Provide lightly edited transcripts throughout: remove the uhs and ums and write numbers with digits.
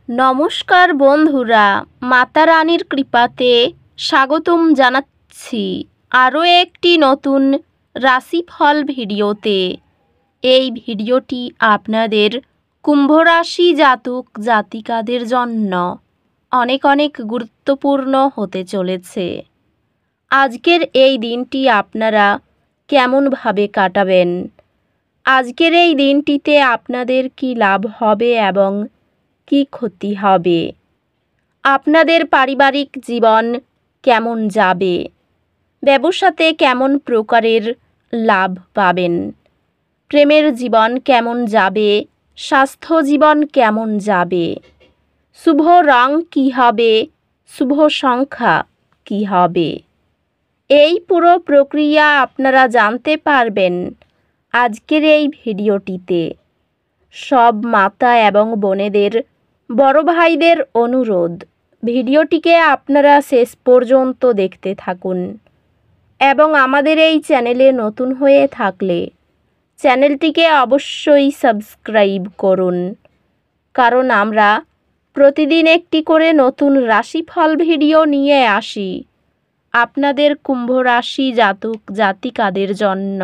নমস্কার বন্ধুরা, মাতা রানীর কৃপাতে স্বাগতম জানাচ্ছি আরও একটি নতুন রাশিফল ভিডিওতে। এই ভিডিওটি আপনাদের কুম্ভ রাশি জাতক জাতিকাদের জন্য অনেক অনেক গুরুত্বপূর্ণ হতে চলেছে। আজকের এই দিনটি আপনারা কেমনভাবে কাটাবেন, আজকের এই দিনটিতে আপনাদের কি লাভ হবে এবং কি ক্ষতি হবে, আপনাদের পারিবারিক জীবন কেমন যাবে, ব্যবসাতে কেমন প্রকারের লাভ পাবেন, প্রেমের জীবন কেমন যাবে, স্বাস্থ্য জীবন কেমন যাবে, শুভ রং কী হবে, শুভ সংখ্যা কী হবে, এই পুরো প্রক্রিয়া আপনারা জানতে পারবেন আজকের এই ভিডিওটিতে। সব মাতা এবং বোনেদের, বড় ভাইদের অনুরোধ, ভিডিওটিকে আপনারা শেষ পর্যন্ত দেখতে থাকুন এবং আমাদের এই চ্যানেলে নতুন হয়ে থাকলে চ্যানেলটিকে অবশ্যই সাবস্ক্রাইব করুন, কারণ আমরা প্রতিদিন একটি করে নতুন রাশিফল ভিডিও নিয়ে আসি আপনাদের কুম্ভ রাশি জাতক জাতিকাদের জন্য।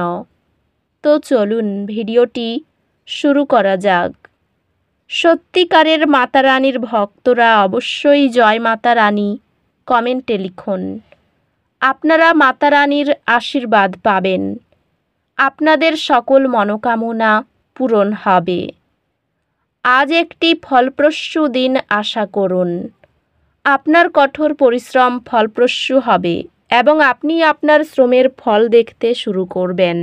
তো চলুন ভিডিওটি শুরু করা যাক। সত্যিকারের মাতা রানীর ভক্তরা অবশ্যই জয় মাতা রানী কমেন্টে লিখুন। আপনারা মাতা রানীর আশীর্বাদ পাবেন, আপনাদের সকল মনোকামনা পূরণ হবে। আজ একটি ফলপ্রসূ দিন আশা করুন। আপনার কঠোর পরিশ্রম ফলপ্রসূ হবে এবং আপনি আপনার শ্রমের ফল দেখতে শুরু করবেন।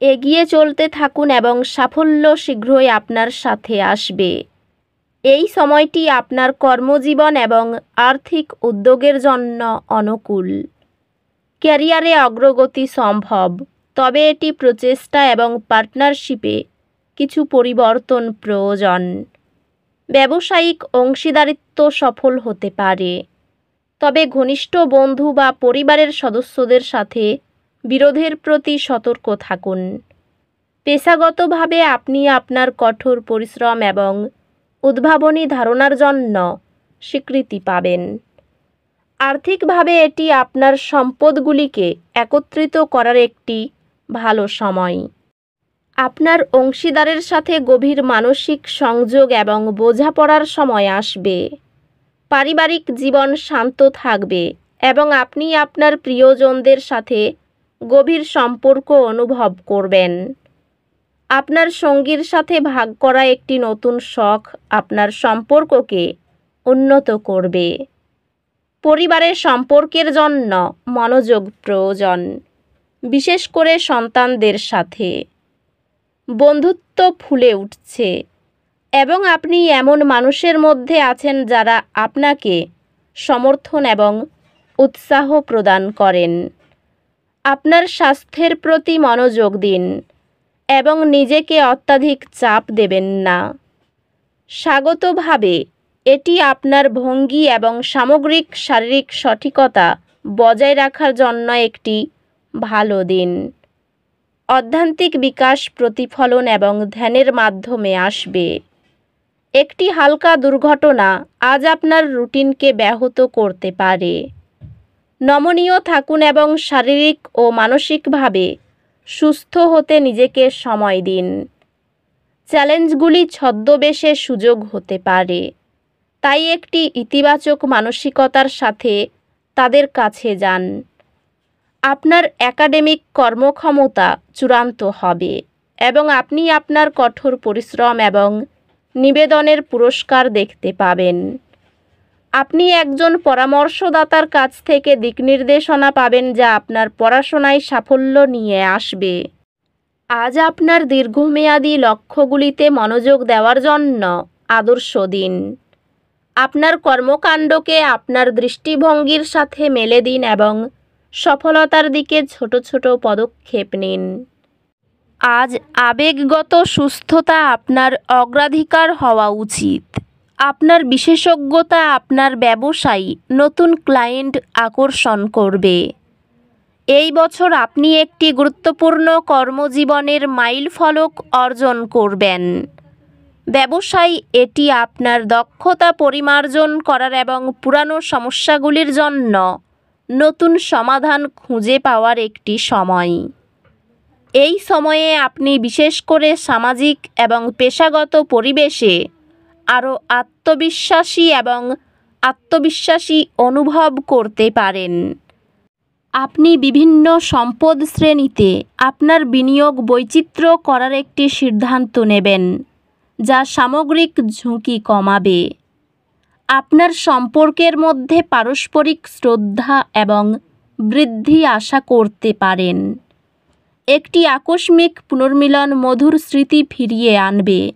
এগিয়ে চলতে থাকুন এবং সাফল্য শীঘ্রই আপনার সাথে আসবে। এই সময়টি আপনার কর্মজীবন এবং আর্থিক উদ্যোগের জন্য অনুকূল। ক্যারিয়ারে অগ্রগতি সম্ভব, তবে এটি প্রচেষ্টা এবং পার্টনারশিপে কিছু পরিবর্তন প্রয়োজন। ব্যবসায়িক অংশীদারিত্ব সফল হতে পারে, তবে ঘনিষ্ঠ বন্ধু বা পরিবারের সদস্যদের সাথে বিরোধের প্রতি সতর্ক থাকুন। পেশাগতভাবে আপনি আপনার কঠোর পরিশ্রম এবং উদ্ভাবনী ধারণার জন্য স্বীকৃতি পাবেন। আর্থিকভাবে এটি আপনার সম্পদগুলিকে একত্রিত করার একটি ভালো সময়। আপনার অংশীদারের সাথে গভীর মানসিক সংযোগ এবং বোঝাপড়ার সময় আসবে। পারিবারিক জীবন শান্ত থাকবে এবং আপনি আপনার প্রিয়জনদের সাথে গভীর সম্পর্ক অনুভব করবেন। আপনার সঙ্গীর সাথে ভাগ করা একটি নতুন শখ আপনার সম্পর্ককে উন্নত করবে। পরিবারের সম্পর্কের জন্য মনোযোগ প্রয়োজন, বিশেষ করে সন্তানদের সাথে। বন্ধুত্ব ফুলে উঠছে এবং আপনি এমন মানুষের মধ্যে আছেন যারা আপনাকে সমর্থন এবং উৎসাহ প্রদান করেন। আপনার স্বাস্থ্যের প্রতি মনোযোগ দিন এবং নিজেকে অত্যাধিক চাপ দেবেন না। স্বাগতভাবে এটি আপনার ভঙ্গি এবং সামগ্রিক শারীরিক সঠিকতা বজায় রাখার জন্য একটি ভালো দিন। অধ্যাত্মিক বিকাশ, প্রতিফলন এবং ধ্যানের মাধ্যমে আসবে। একটি হালকা দুর্ঘটনা আজ আপনার রুটিনকে ব্যাহত করতে পারে। নমনীয় থাকুন এবং শারীরিক ও মানসিকভাবে সুস্থ হতে নিজেকে সময় দিন। চ্যালেঞ্জগুলি ছদ্মবেশে সুযোগ হতে পারে, তাই একটি ইতিবাচক মানসিকতার সাথে তাদের কাছে যান। আপনার একাডেমিক কর্মক্ষমতা চূড়ান্ত হবে এবং আপনি আপনার কঠোর পরিশ্রম এবং নিবেদনের পুরস্কার দেখতে পাবেন। আপনি একজন পরামর্শদাতার কাছ থেকে দিকনির্দেশনা পাবেন যা আপনার পড়াশোনায় সাফল্য নিয়ে আসবে। আজ আপনার দীর্ঘমেয়াদী লক্ষ্যগুলিতে মনোযোগ দেওয়ার জন্য আদর্শ দিন। আপনার কর্মকাণ্ডকে আপনার দৃষ্টিভঙ্গির সাথে মেলে দিন এবং সফলতার দিকে ছোট ছোট পদক্ষেপ নিন। আজ আবেগগত সুস্থতা আপনার অগ্রাধিকার হওয়া উচিত। আপনার বিশেষজ্ঞতা আপনার ব্যবসায় নতুন ক্লায়েন্ট আকর্ষণ করবে। এই বছর আপনি একটি গুরুত্বপূর্ণ কর্মজীবনের মাইলফলক অর্জন করবেন। ব্যবসায় এটি আপনার দক্ষতা পরিমার্জন করার এবং পুরানো সমস্যাগুলির জন্য নতুন সমাধান খুঁজে পাওয়ার একটি সময়। এই সময়ে আপনি বিশেষ করে সামাজিক এবং পেশাগত পরিবেশে আরও আত্মবিশ্বাসী অনুভব করতে পারেন। আপনি বিভিন্ন সম্পদ শ্রেণীতে আপনার বিনিয়োগ বৈচিত্র্য করার একটি সিদ্ধান্ত নেবেন, যা সামগ্রিক ঝুঁকি কমাবে। আপনার সম্পর্কের মধ্যে পারস্পরিক শ্রদ্ধা এবং বৃদ্ধি আশা করতে পারেন। একটি আকস্মিক পুনর্মিলন মধুর স্মৃতি ফিরিয়ে আনবে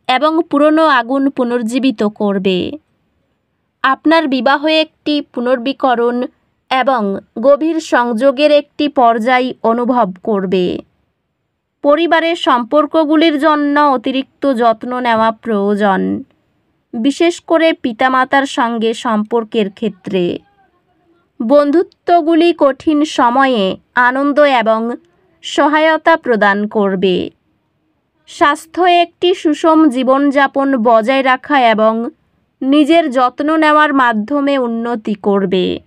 এবং পুরনো আগুন পুনর্জীবিত করবে। আপনার বিবাহ একটি পুনর্বীকরণ এবং গভীর সংযোগের একটি পর্যায় অনুভব করবে। পরিবারের সম্পর্কগুলির জন্য অতিরিক্ত যত্ন নেওয়া প্রয়োজন, বিশেষ করে পিতামাতার সঙ্গে সম্পর্কের ক্ষেত্রে। বন্ধুত্বগুলি কঠিন সময়ে আনন্দ এবং সহায়তা প্রদান করবে। স্বাস্থ্য একটি সুষম জীবনযাপন বজায় রাখা এবং নিজের যত্ন নেওয়ার মাধ্যমে উন্নতি করবে।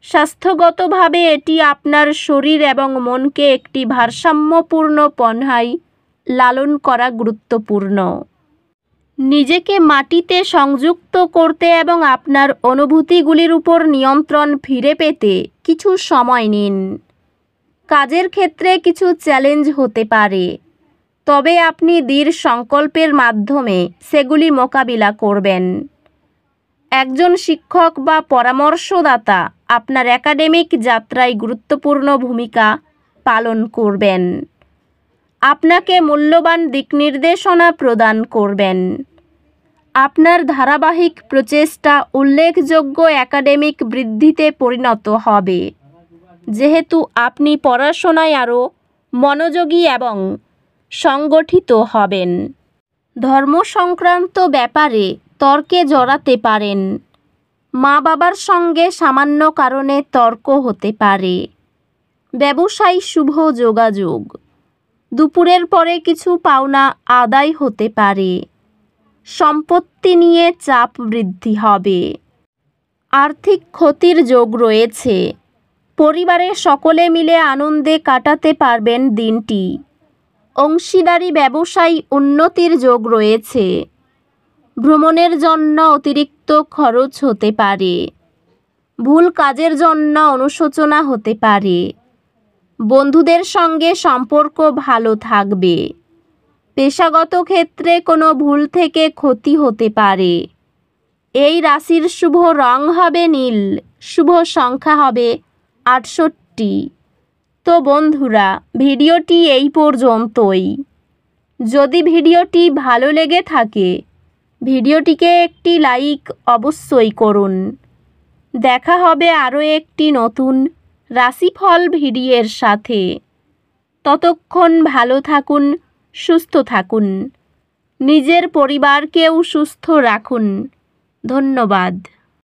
স্বাস্থ্যগতভাবে এটি আপনার শরীর এবং মনকে একটি ভারসাম্যপূর্ণ পন্থায় লালন করা গুরুত্বপূর্ণ। নিজেকে মাটিতে সংযুক্ত করতে এবং আপনার অনুভূতিগুলির উপর নিয়ন্ত্রণ ফিরে পেতে কিছু সময় নিন। কাজের ক্ষেত্রে কিছু চ্যালেঞ্জ হতে পারে, তবে আপনি দৃঢ় সংকল্পের মাধ্যমে সেগুলি মোকাবিলা করবেন। একজন শিক্ষক বা পরামর্শদাতা আপনার একাডেমিক যাত্রায় গুরুত্বপূর্ণ ভূমিকা পালন করবেন, আপনাকে মূল্যবান দিকনির্দেশনা প্রদান করবেন। আপনার ধারাবাহিক প্রচেষ্টা উল্লেখযোগ্য একাডেমিক বৃদ্ধিতে পরিণত হবে, যেহেতু আপনি পড়াশোনায় আরও মনোযোগী এবং সংগঠিত হবেন। ধর্ম সংক্রান্ত ব্যাপারে তর্কে জড়াতে পারেন। মা-বাবার সঙ্গে সামান্য কারণে তর্ক হতে পারে। ব্যবসায় শুভ যোগাযোগ। দুপুরের পরে কিছু পাওনা আদায় হতে পারে। সম্পত্তি নিয়ে চাপ বৃদ্ধি হবে। আর্থিক ক্ষতির যোগ রয়েছে। পরিবারের সকলে মিলে আনন্দে কাটাতে পারবেন দিনটি। অংশীদারি ব্যবসায় উন্নতির যোগ রয়েছে। ভ্রমণের জন্য অতিরিক্ত খরচ হতে পারে। ভুল কাজের জন্য অনুশোচনা হতে পারে। বন্ধুদের সঙ্গে সম্পর্ক ভালো থাকবে। পেশাগত ক্ষেত্রে কোনো ভুল থেকে ক্ষতি হতে পারে। এই রাশির শুভ রং হবে নীল, শুভ সংখ্যা হবে 68। তো বন্ধুরা, ভিডিওটি এই পর্যন্তই। যদি ভিডিওটি ভালো লেগে থাকে, ভিডিওটিকে একটি লাইক অবশ্যই করুন। দেখা হবে আরও একটি নতুন রাশিফল ভিডিওর সাথে। ততক্ষণ ভালো থাকুন, সুস্থ থাকুন, নিজের পরিবারকেও সুস্থ রাখুন। ধন্যবাদ।